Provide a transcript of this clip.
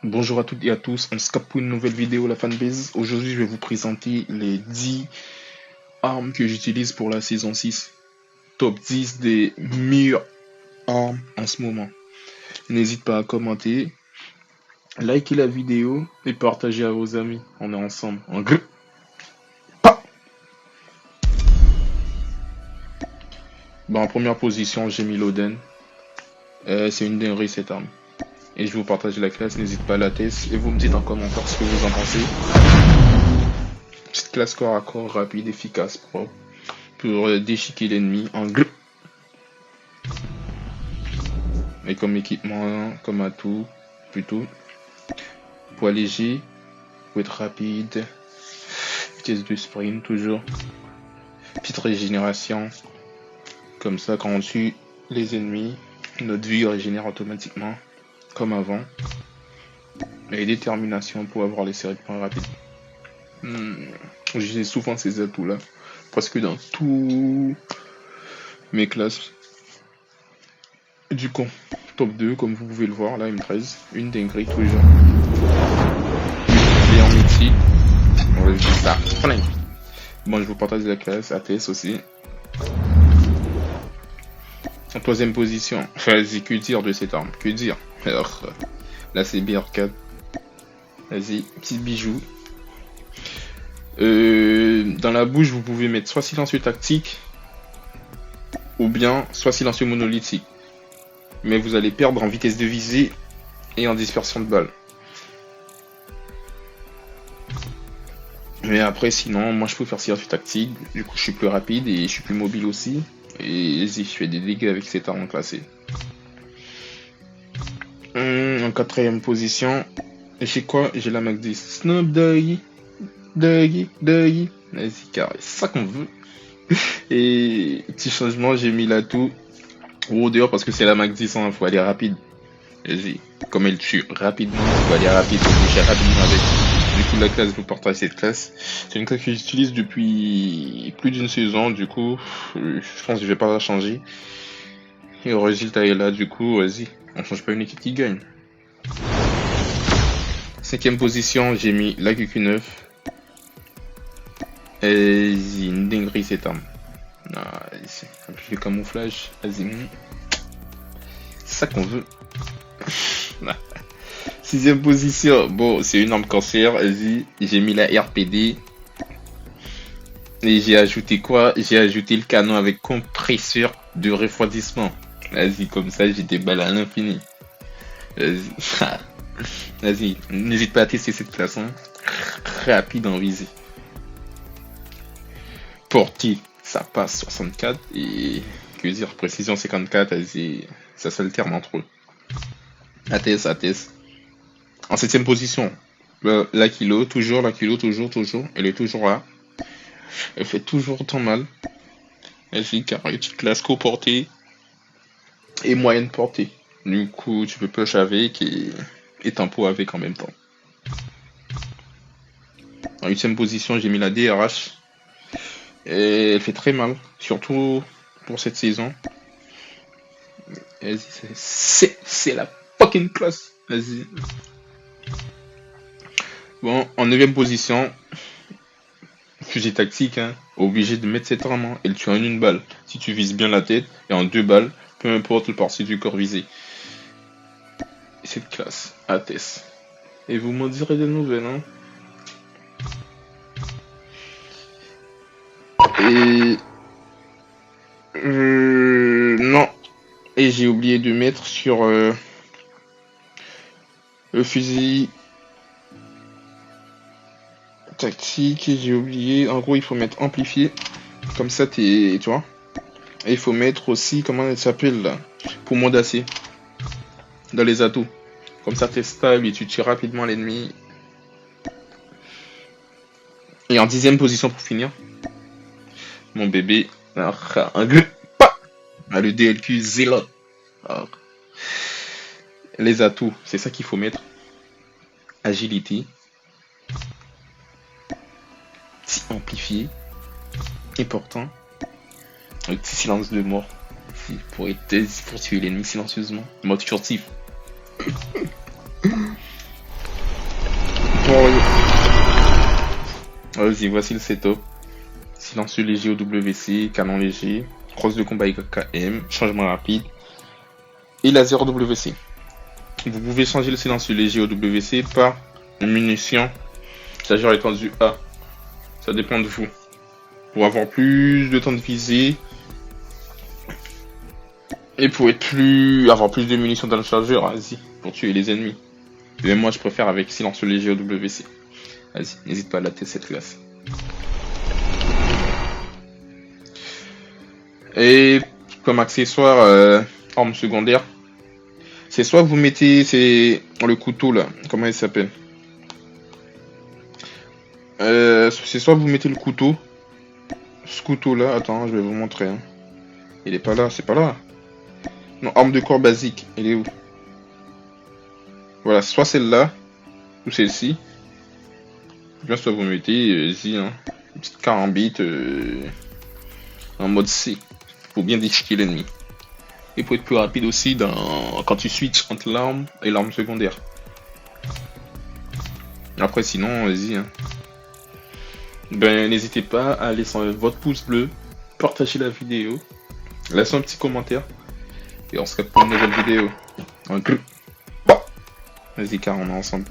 Bonjour à toutes et à tous, on se capte pour une nouvelle vidéo la fanbase. Aujourd'hui je vais vous présenter les 10 armes que j'utilise pour la saison 6. Top 10 des meilleures armes en ce moment. N'hésite pas à commenter, liker la vidéo et partager à vos amis. On est ensemble. En groupe. En première position j'ai mis l'Oden. C'est une dinguerie cette arme. Et je vous partage la classe, n'hésite pas à la tester et vous me dites en commentaire ce que vous en pensez. Petite classe corps à corps, rapide, efficace, propre, pour déchiquer l'ennemi en groupe. Et comme équipement, comme atout, plutôt, poids léger, pour être rapide, vitesse de sprint toujours, petite régénération, comme ça quand on tue les ennemis, notre vie régénère automatiquement, comme avant, et détermination pour avoir les séries de points rapides. J'ai souvent ces atouts là, presque dans tous mes classes. Du coup, top 2, comme vous pouvez le voir, là M13, une dinguerie toujours. Et en métier, on va dire ça. Bon, je vous partage la classe, ATS aussi. En troisième position, vas-y, que dire de cette arme? Que dire? Alors, là c'est BR4. Vas-y, petit bijou. Dans la bouche, vous pouvez mettre soit silencieux tactique, ou bien soit silencieux monolithique. Mais vous allez perdre en vitesse de visée et en dispersion de balles. Mais après, sinon, moi je peux faire silencieux tactique. Du coup, je suis plus rapide et je suis plus mobile aussi. Et vas-y, je fais des dégâts avec cette arme classée. En quatrième position, j'ai quoi? J'ai la Mac 10. Snoop Doggy. Doggy. Vas-y, carré. C'est ça qu'on veut. Et petit changement, j'ai mis l'atout au dehors parce que c'est la Mac 10, hein, faut aller rapide. Vas-y, comme elle tue rapidement, faut aller rapide, faut toucher rapidement avec. Du coup, la classe, vous partagez cette classe. C'est une classe que j'utilise depuis plus d'une saison, du coup, je pense que je vais pas la changer. Et le résultat est là, du coup, vas-y, on change pas une équipe qui gagne. Cinquième position, j'ai mis la QQ9. Vas-y, une dinguerie cette arme. C'est le camouflage, vas-y. C'est ça qu'on veut. Sixième position, bon, c'est une arme cancer, vas-y. J'ai mis la RPD. Et j'ai ajouté quoi? J'ai ajouté le canon avec compresseur de refroidissement. Vas-y, comme ça, j'ai des balles à l'infini. Vas-y. Vas-y, n'hésite pas à tester cette classe, hein. Rapide en visée. Portée, ça passe 64 et que dire, précision 54, vas-y, ça s'alterne entre eux. ATS. En septième position, la kilo, toujours, elle est toujours là. Elle fait toujours autant mal. Vas-y, carré, petite classe co-portée et moyenne portée. Du coup, tu peux push avec et tempo avec en même temps. En huitième position, j'ai mis la DRH. Et elle fait très mal, surtout pour cette saison. Vas-y, c'est la fucking classe. Vas-y. Bon, en 9ème position, fusil tactique, hein. Obligé de mettre cette arme, hein. Elle tue en une balle. Si tu vises bien la tête, et en 2 balles, peu importe le partie du corps visé. Cette classe, ATS. Et vous m'en direz des nouvelles, hein. Et... non. Et j'ai oublié de mettre sur le fusil tactique, j'ai oublié. En gros, il faut mettre amplifié. Comme ça, tu vois. Et il faut mettre aussi, comment elle s'appelle là, poumon d'acier. Dans les atouts. Comme ça, t'es stable et tu tues rapidement l'ennemi. Et en 10ème position pour finir, mon bébé, le DLQ Zélot. Les atouts, c'est ça qu'il faut mettre. Agilité. Amplifié. Important. Un petit silence de mort. Pour tuer l'ennemi silencieusement. Mode furtif. Vas-y, voici le setup. Silencieux léger au WC, canon léger, crosse de combat YKM, changement rapide et laser au WC. Vous pouvez changer le silencieux léger au WC par une munition chargeur étendu A. Ça dépend de vous. Pour avoir plus de temps de visée et pour avoir plus de munitions dans le chargeur, vas-y, pour tuer les ennemis. Mais moi je préfère avec silencieux léger au WC. Vas-y, n'hésite pas à latter cette classe. Et comme accessoire, arme secondaire, c'est soit vous mettez le couteau là, comment il s'appelle, c'est soit vous mettez le couteau, ce couteau là, attends, je vais vous montrer. Hein. Il est pas là, c'est pas là. Non, arme de corps basique, il est où? Voilà, soit celle-là ou celle-ci. Bien soit vous mettez ici, hein, une petite carambite en mode C pour bien déchiqueter l'ennemi. Et pour être plus rapide aussi quand tu switches entre l'arme et l'arme secondaire. Après sinon, vas-y. Hein. Ben n'hésitez pas à laisser votre pouce bleu, partager la vidéo, laissez un petit commentaire. Et on se capte pour une nouvelle vidéo. Vas-y car on est ensemble.